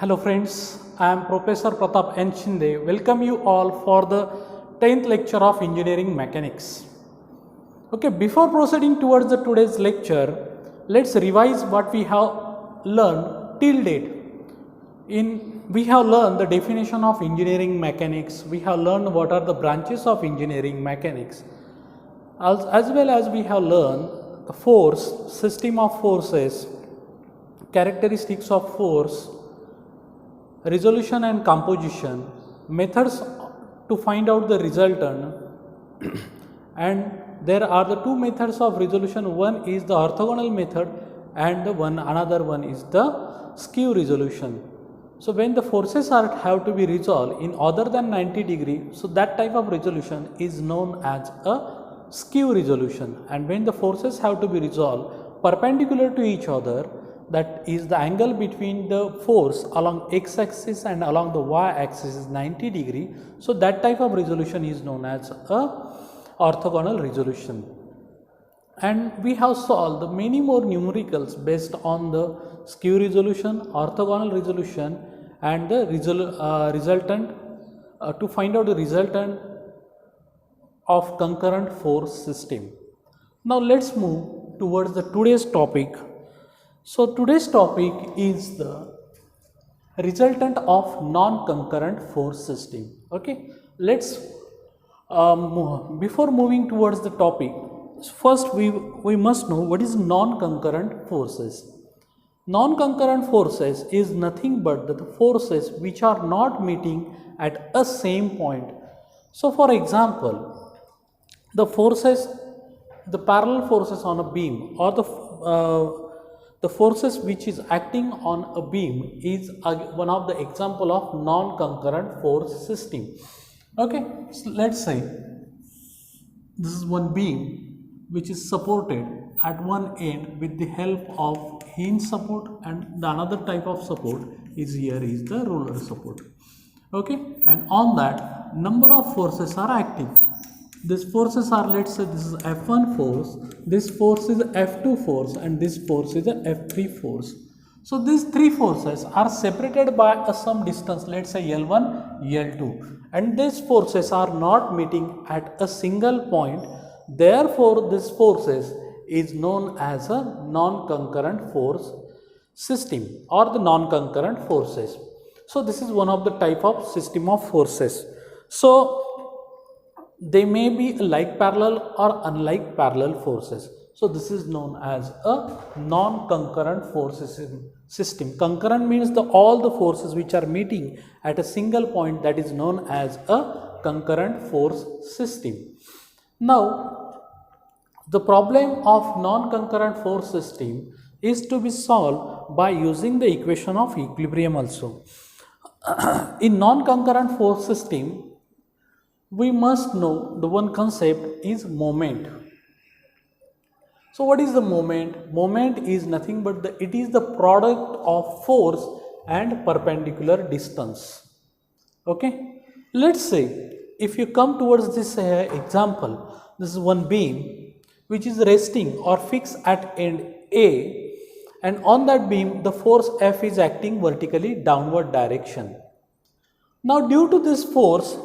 Hello friends, I am Professor Pratap N. Shinde. Welcome you all for the 10th lecture of Engineering Mechanics. Okay, before proceeding towards the today's lecture, let's revise what we have learned till date. We have learned the definition of engineering mechanics, we have learned what are the branches of engineering mechanics, as well as we have learned the force, system of forces, characteristics of force, resolution and composition, methods to find out the resultant, and there are the two methods of resolution. One is the orthogonal method and another one is the skew resolution. So when the forces have to be resolved in other than 90 degree, so that type of resolution is known as a skew resolution. And when the forces have to be resolved perpendicular to each other, that is the angle between the force along x axis and along the y axis is 90 degree. So that type of resolution is known as a orthogonal resolution. And we have solved many more numericals based on the skew resolution, orthogonal resolution, and the resultant to find out the resultant of concurrent force system. Now let's move towards the today's topic. So today's topic is the resultant of non-concurrent force system. Okay, let's before moving towards the topic, first we must know what is non-concurrent forces. Non-concurrent forces is nothing but the forces which are not meeting at a same point. So for example, the parallel forces on a beam, or the forces which is acting on a beam is one of the example of non-concurrent force system. Okay, so let's say this is one beam which is supported at one end with the help of hinge support, and the another type of support is here is the roller support. Okay, and on that number of forces are acting. These forces are, let's say this is F1 force, this force is F2 force, and this force is a F3 force. So these three forces are separated by some distance, let's say L1, L2, and these forces are not meeting at a single point. Therefore, this forces is known as a non-concurrent force system or the non-concurrent forces. So this is one of the type of system of forces. So they may be like parallel or unlike parallel forces. So this is known as a non-concurrent force system. Concurrent means all the forces which are meeting at a single point, that is known as a concurrent force system. Now, the problem of non-concurrent force system is to be solved by using the equation of equilibrium also. In non-concurrent force system, we must know the one concept is moment. So what is the moment? Moment is nothing but it is the product of force and perpendicular distance. Okay, let's say if you come towards this example, this is one beam which is resting or fixed at end A, and on that beam the force F is acting vertically downward direction. Now due to this force,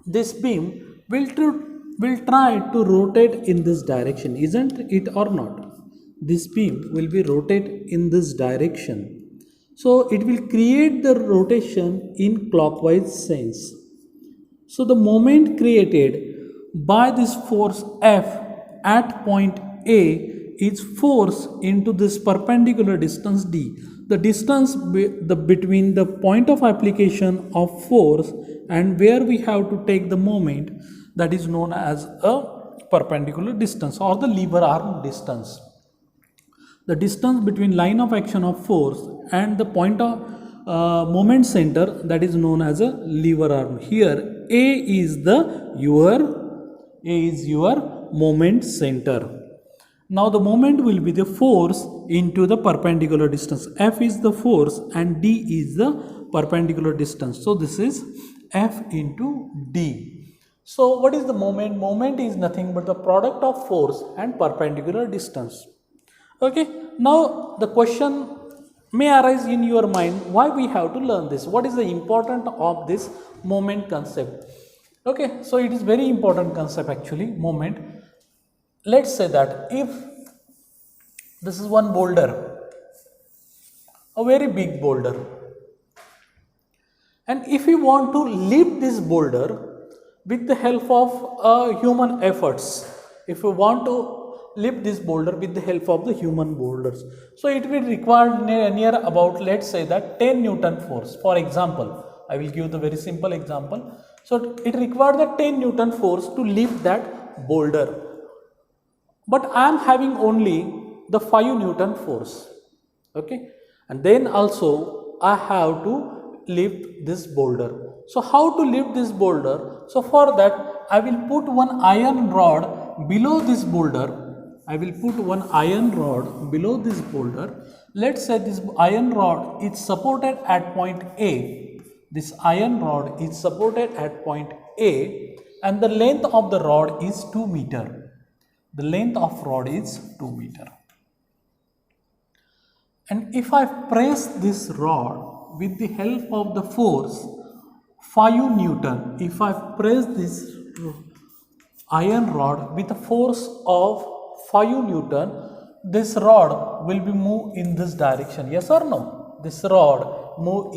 this beam will try to rotate in this direction, isn't it or not? This beam will be rotate in this direction. So it will create the rotation in clockwise sense. So the moment created by this force F at point A is force into this perpendicular distance D. The distance between the point of application of force and where we have to take the moment, that is known as a perpendicular distance or the lever arm distance. The distance between line of action of force and the point of moment center, that is known as a lever arm. Here A is your moment center. Now the moment will be the force into the perpendicular distance. F is the force and D is the perpendicular distance. So this is F into D. So what is the moment? Moment is nothing but the product of force and perpendicular distance. Okay, now the question may arise in your mind, why we have to learn this, what is the importance of this moment concept. Okay, so it is very important concept actually, moment. Let's say that if this is one boulder, a very big boulder, and if you want to lift this boulder with the help of human efforts, if you want to lift this boulder with the help of the human boulders, so it will require near about, let's say that 10 Newton force. For example, I will give the very simple example. So it requires the 10 Newton force to lift that boulder, but I am having only the 5 Newton force. Okay, and then also I have to lift this boulder. So how to lift this boulder? So for that I will put one iron rod below this boulder. I will put one iron rod below this boulder. Let's say this iron rod is supported at point A. This iron rod is supported at point A, and the length of the rod is 2 meter. The length of rod is 2 meter. And if I press this rod with the help of the force 5 Newton, if I press this iron rod with a force of 5 Newton, this rod will be moved in this direction. Yes or no? This rod move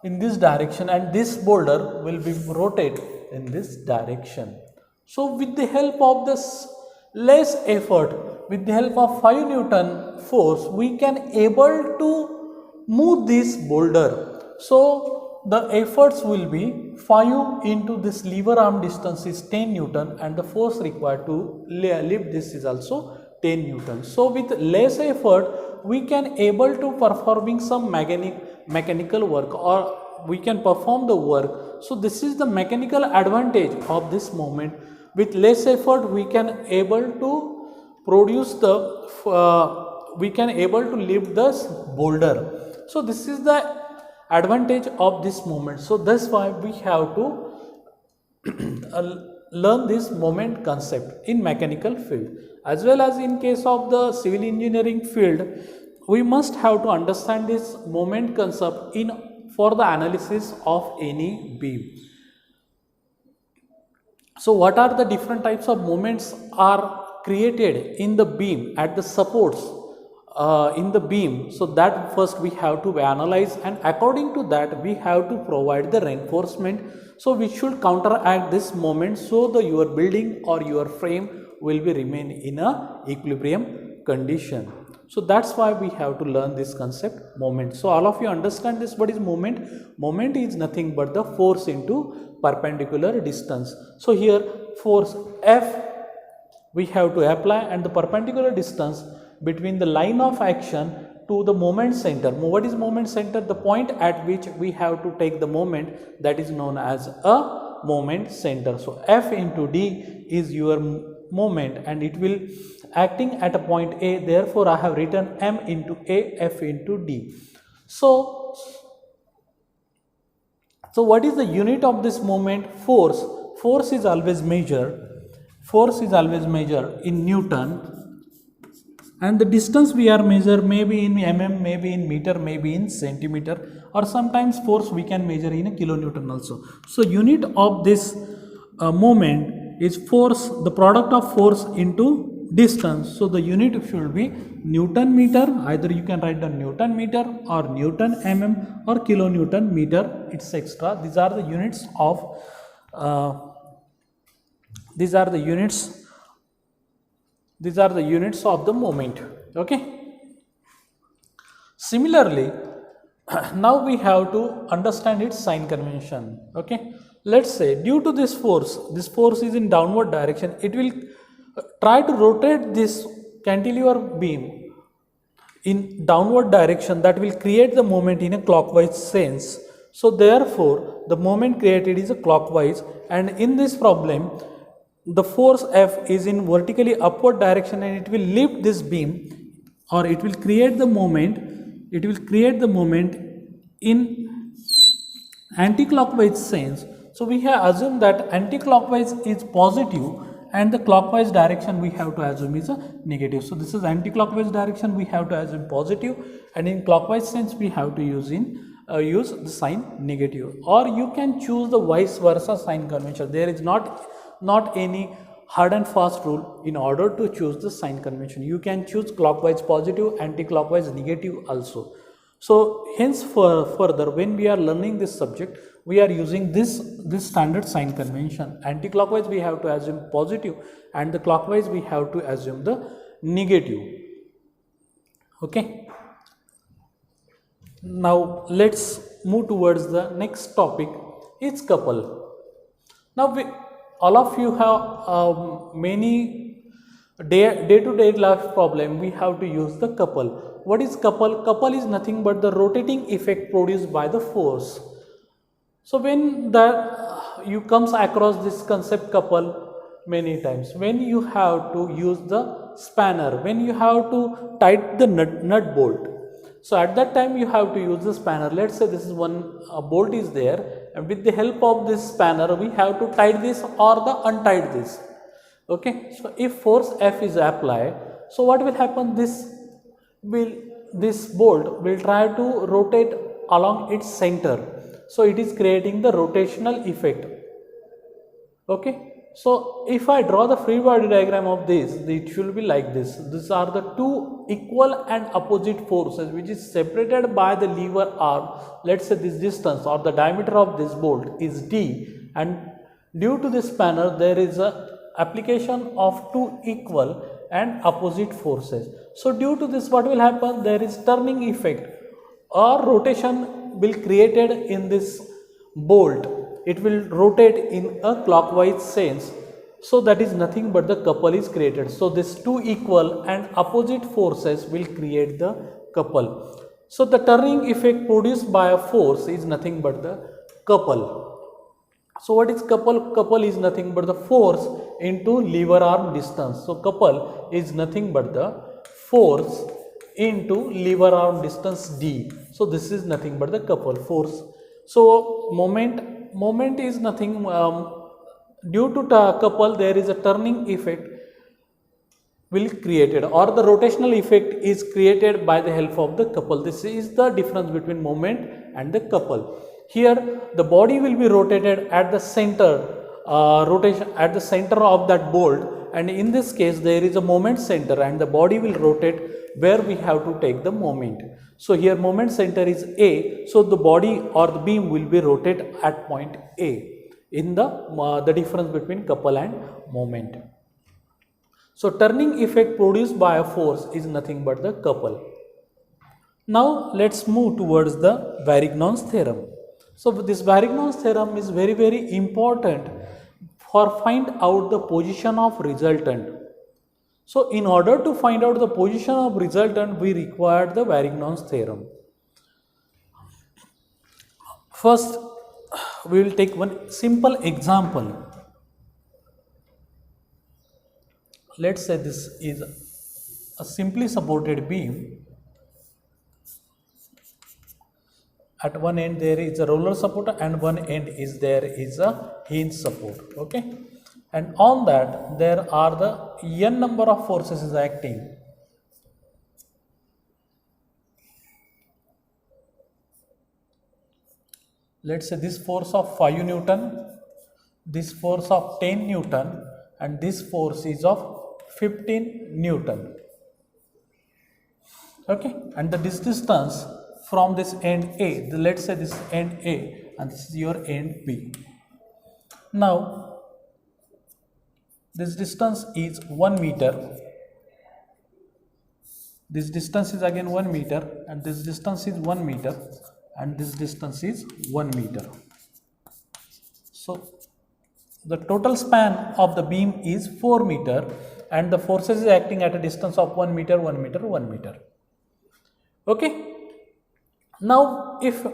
in this direction, and this boulder will be rotated in this direction. So with the help of this less effort, with the help of 5 Newton force, we can able to move this boulder. So the efforts will be 5 into this lever arm distance is 10 Newton, and the force required to lift this is also 10 Newton. So with less effort we can able to performing some mechanical work, or we can perform the work. So this is the mechanical advantage of this moment. With less effort we can able to produce the we can able to lift this boulder. So this is the advantage of this moment. So that's why we have to learn this moment concept in mechanical field, as well as in case of the civil engineering field. We must have to understand this moment concept for the analysis of any beam. So what are the different types of moments are created in the beam at the supports in the beam? So that first we have to analyze, and according to that we have to provide the reinforcement. So we should counteract this moment, so the your building or your frame will be remain in a equilibrium condition. So that's why we have to learn this concept moment. So all of you understand this. What is moment? Moment is nothing but the force into perpendicular distance. So here force F we have to apply, and the perpendicular distance between the line of action to the moment center. What is moment center? The point at which we have to take the moment, that is known as a moment center. So F into D is your moment, and it will acting at a point A. Therefore I have written M into A, F into D. So what is the unit of this moment? Force. Force is always measured in Newton, and the distance we are measure maybe in mm, maybe in meter, maybe in centimeter, or sometimes force we can measure in a kilonewton also. So unit of this moment is force, the product of force into distance. So the unit should be Newton meter. Either you can write the Newton meter or Newton mm or kilonewton meter, etc. These are the units of the moment. Okay. Similarly, now we have to understand its sign convention. Okay. Let's say due to this force is in downward direction, it will try to rotate this cantilever beam in downward direction. That will create the moment in a clockwise sense. So therefore the moment created is a clockwise, and in this problem the force F is in vertically upward direction, and it will lift this beam, or it will create the moment in anti-clockwise sense. So we have assumed that anti-clockwise is positive and the clockwise direction we have to assume is a negative. So this is anti-clockwise direction, we have to assume positive, and in clockwise sense we have to use the sign negative. Or you can choose the vice versa sign convention. There is not any hard and fast rule in order to choose the sign convention. You can choose clockwise positive, anti-clockwise negative also. So hence further when we are learning this subject, we are using this standard sign convention. Anti-clockwise we have to assume positive, and the clockwise we have to assume the negative. Okay. Now let's move towards the next topic. It's couple. Now all of you have many day-to-day life problem. We have to use the couple. What is couple? Couple is nothing but the rotating effect produced by the force. So when you comes across this concept couple many times, when you have to use the spanner, when you have to tighten the nut bolt. So at that time you have to use the spanner. Let's say this is one bolt is there, and with the help of this spanner we have to tighten this or the untied this. Okay. So if force F is applied, so what will happen? This bolt will try to rotate along its center. So it is creating the rotational effect. Okay. So if I draw the free body diagram of this, it should be like this. These are the two equal and opposite forces which is separated by the lever arm. Let's say this distance or the diameter of this bolt is d, and due to this spanner there is a application of two equal and opposite forces. So due to this, what will happen? There is turning effect or rotation will created in this bolt. It will rotate in a clockwise sense. So that is nothing but the couple is created. So this two equal and opposite forces will create the couple. So the turning effect produced by a force is nothing but the couple. So what is couple? Couple is nothing but the force into lever arm distance. So couple is nothing but the force into lever arm distance d. So this is nothing but the couple force. So moment is nothing, due to couple there is a turning effect will created, or the rotational effect is created by the help of the couple. This is the difference between moment and the couple. Here the body will be rotated at the center, rotation at the center of that bolt, and in this case there is a moment center and the body will rotate where we have to take the moment. So here moment center is A, so the body or the beam will be rotated at point A in the difference between couple and moment. So turning effect produced by a force is nothing but the couple. Now let's move towards the Varignon's theorem. So this Varignon's theorem is very, very important for find out the position of resultant. So in order to find out the position of resultant, we require the Varignon's theorem. First, we will take one simple example. Let's say this is a simply supported beam. At one end there is a roller support and one end is there is a hinge support. Okay, and on that there are the n number of forces is acting. Let's say this force of 5 Newton, this force of 10 Newton, and this force is of 15 Newton. Okay, and this distance from this end A, let's say this end A and this is your end B. Now this distance is 1 meter, this distance is again 1 meter, and this distance is 1 meter, and this distance is 1 meter. So the total span of the beam is 4 meter and the forces is acting at a distance of 1 meter, 1 meter, 1 meter. Okay. Now if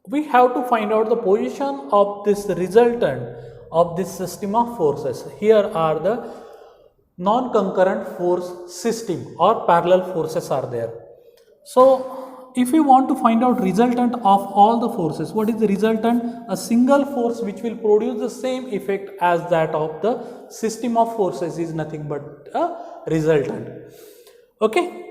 we have to find out the position of this resultant of this system of forces, here are the non-concurrent force system or parallel forces are there. So if we want to find out resultant of all the forces, what is the resultant? A single force which will produce the same effect as that of the system of forces is nothing but a resultant. Okay.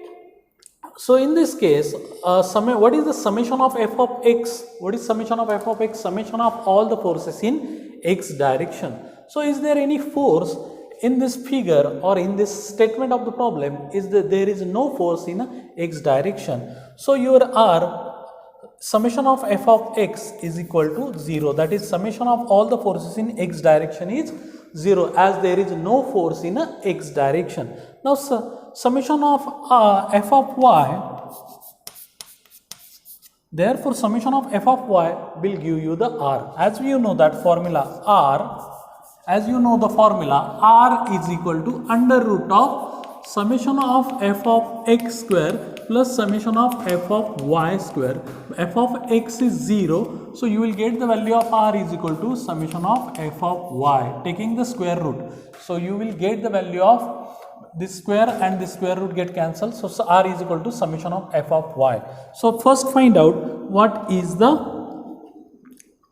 So in this case, what is the summation of f of x? What is summation of f of x? Summation of all the forces in x direction. So is there any force in this figure or in this statement of the problem? Is that there is no force in x direction. So your R, summation of f of x is equal to 0. That is, summation of all the forces in x direction is 0, as there is no force in x direction. Now summation of f of y, therefore summation of f of y will give you the R. As you know that formula R, as you know the formula, R is equal to under root of summation of f of x square plus summation of f of y square. F of x is 0, so you will get the value of R is equal to summation of f of y, taking the square root. So you will get the value of this square and this square root get cancelled. So R is equal to summation of f of y. So first find out what is the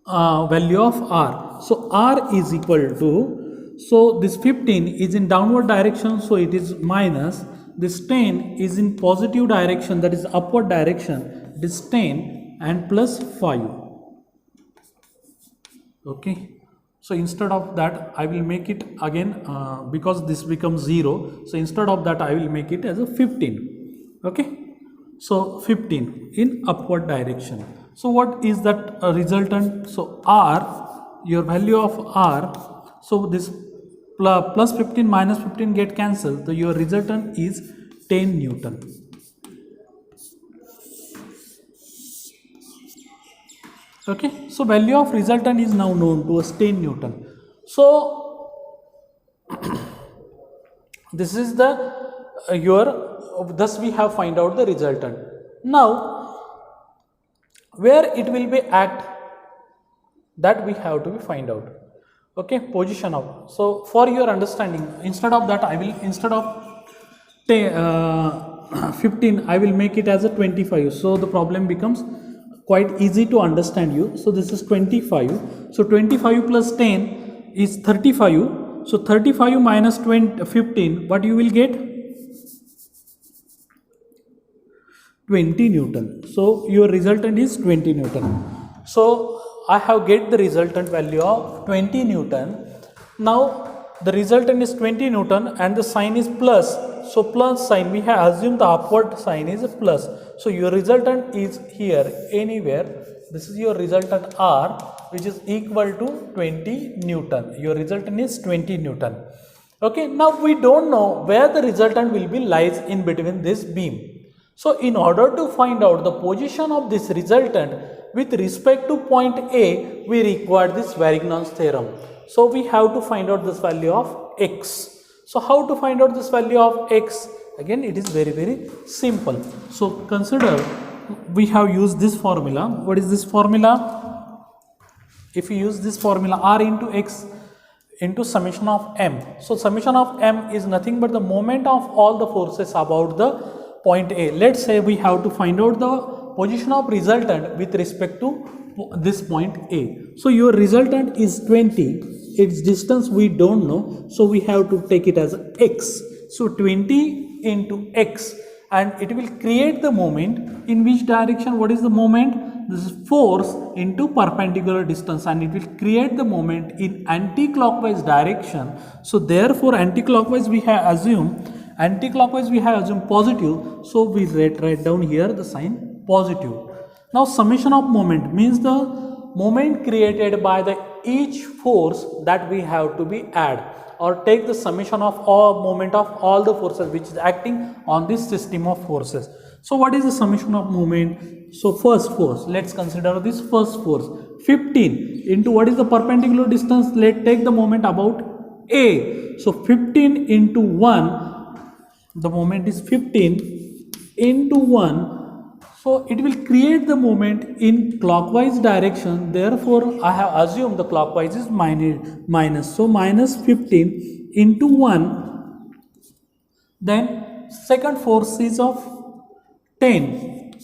value of R. So R is equal to, so this 15 is in downward direction, so it is minus. This 10 is in positive direction, that is upward direction. This 10 and plus 5. Okay. So instead of that, I will make it again because this becomes 0. So instead of that, I will make it as a 15. Okay. So 15 in upward direction. So what is that resultant? So R, your value of R, so this plus 15 minus 15 get cancelled. So your resultant is 10 Newton. Okay, so value of resultant is now known to us 10 Newton. So this is the thus we have find out the resultant. Now where it will be act, that we have to be find out. Okay, position of, so for your understanding, instead of that I will, instead of 15 I will make it as a 25. So the problem becomes quite easy to understand you. So this is 25. So 25 plus 10 is 35. So 35 minus 15, what you will get? 20 Newton. So your resultant is 20 Newton. So I have get the resultant value of 20 Newton. Now the resultant is 20 Newton and the sign is plus. So plus sign, we have assumed the upward sign is a plus. So your resultant is here anywhere. This is your resultant R, which is equal to 20 Newton. Your resultant is 20 Newton. Okay, now we don't know where the resultant will be lies in between this beam. So in order to find out the position of this resultant with respect to point A, we require this Varignon's theorem. So we have to find out this value of x. So how to find out this value of x? Again, it is very simple. So consider we have used this formula. What is this formula? If you use this formula, R into x into summation of m. So summation of m is nothing but the moment of all the forces about the point A. Let's say we have to find out the position of resultant with respect to this point A. So your resultant is 20. Its distance we don't know, so we have to take it as x. So 20 into x, and it will create the moment in which direction? What is the moment? This is force into perpendicular distance, and it will create the moment in anti-clockwise direction. So therefore anti-clockwise we have assumed positive, so we write down here the sign positive. Now summation of moment means the moment created by the each force that we have to be add, or take the summation of all moment of all the forces which is acting on this system of forces. So what is the summation of moment? So first force, let's consider this first force, 15 into what is the perpendicular distance? Let's take the moment about A. So 15 into 1, the moment is 15 into 1. So it will create the moment in clockwise direction. Therefore, I have assumed the clockwise is minus. So minus 15 into 1. Then second force is of 10.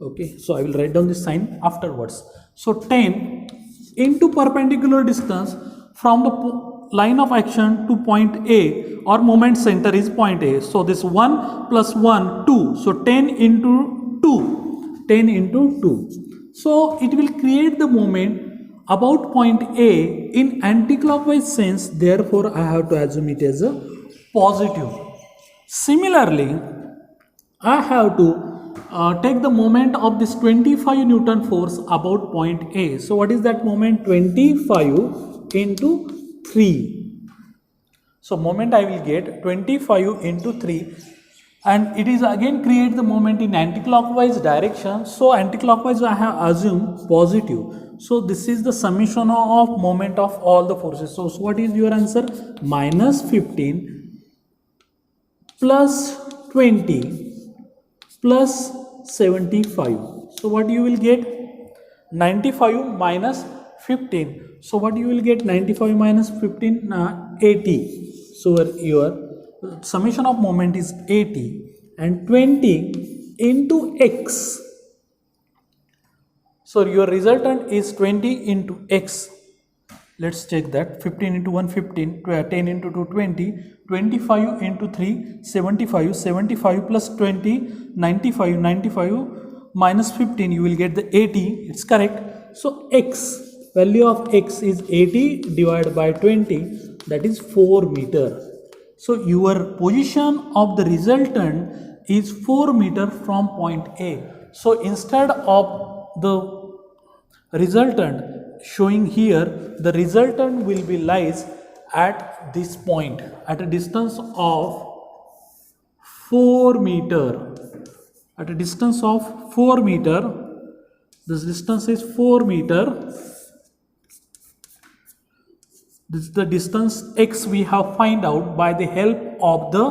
Okay, so I will write down this sign afterwards. So 10 into perpendicular distance from the line of action to point A or moment center is point A. So this 1 plus 1, 2. So 10 into 2. 10 into 2. So it will create the moment about point A in anti-clockwise sense. Therefore, I have to assume it as a positive. Similarly, I have to take the moment of this 25 Newton force about point A. So what is that moment? 25 into 3. So moment I will get 25 into 3, and it is again create the moment in anti-clockwise direction. So anti-clockwise I have assumed positive. So this is the summation of moment of all the forces. So what is your answer? Minus 15 plus 20 plus 75. So what you will get? 95 minus 15. So what you will get? 95 minus 15, 80. So your summation of moment is 80, and 20 into x. So your resultant is 20 into x. Let's check that. 15 into 1, 15, 10 into 2, 20, 25 into 3, 75, 75 plus 20, 95, 95 minus 15, you will get the 80, it's correct. So x, value of x is 80 divided by 20, that is 4 meter. So your position of the resultant is 4 meter from point A. So instead of the resultant showing here, the resultant will be lies at this point at a distance of 4 meter. At a distance of 4 meter, this distance is 4 meter. This is the distance x we have find out by the help of the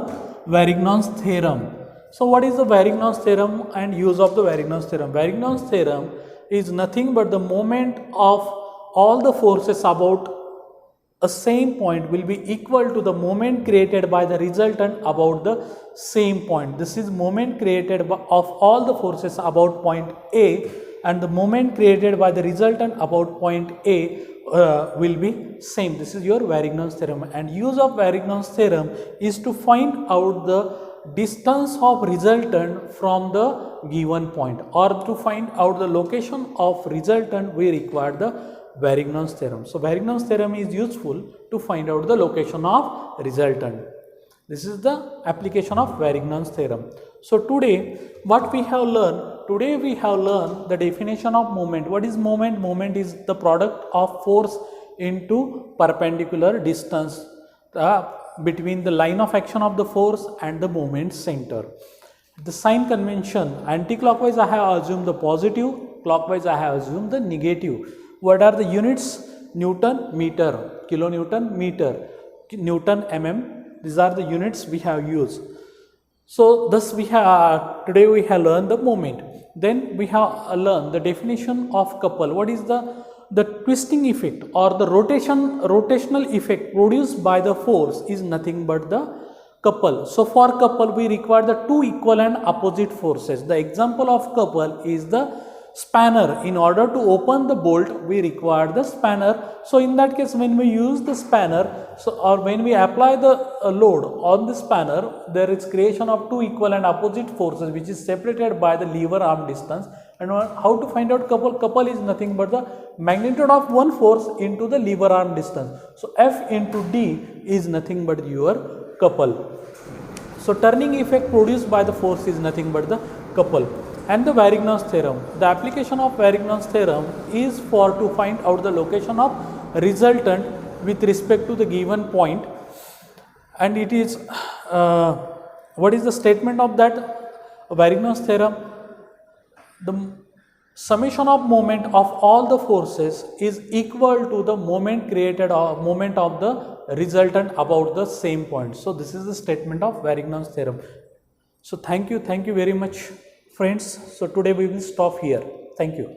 Varignon's theorem. So what is the Varignon's theorem and use of the Varignon's theorem? Varignon's theorem is nothing but the moment of all the forces about a same point will be equal to the moment created by the resultant about the same point. This is moment created of all the forces about point A, and the moment created by the resultant about point A will be same. This is your Varignon's theorem, and use of Varignon's theorem is to find out the distance of resultant from the given point, or to find out the location of resultant we require the Varignon's theorem. So Varignon's theorem is useful to find out the location of resultant. This is the application of Varignon's theorem. So today what we have learned? Today we have learned the definition of moment. What is moment? Moment is the product of force into perpendicular distance between the line of action of the force and the moment center. The sign convention, anti-clockwise I have assumed the positive, clockwise I have assumed the negative. What are the units? Newton meter, kilonewton meter, Newton mm. These are the units we have used. So thus we have today we have learned the moment. Then we have learned the definition of couple. What is the twisting effect or the rotational effect produced by the force is nothing but the couple. So for couple we require the two equal and opposite forces. The example of couple is the spanner. In order to open the bolt we require the spanner. So in that case when we use the spanner, or when we apply the load on the spanner, there is creation of two equal and opposite forces which is separated by the lever arm distance. And how to find out couple? Couple is nothing but the magnitude of one force into the lever arm distance. So F into D is nothing but your couple. So turning effect produced by the force is nothing but the couple. And the Varignon's theorem. The application of Varignon's theorem is for to find out the location of resultant with respect to the given point. And it is what is the statement of that Varignon's theorem? The summation of moment of all the forces is equal to the moment created or moment of the resultant about the same point. So this is the statement of Varignon's theorem. So thank you very much friends. So today we will stop here. Thank you.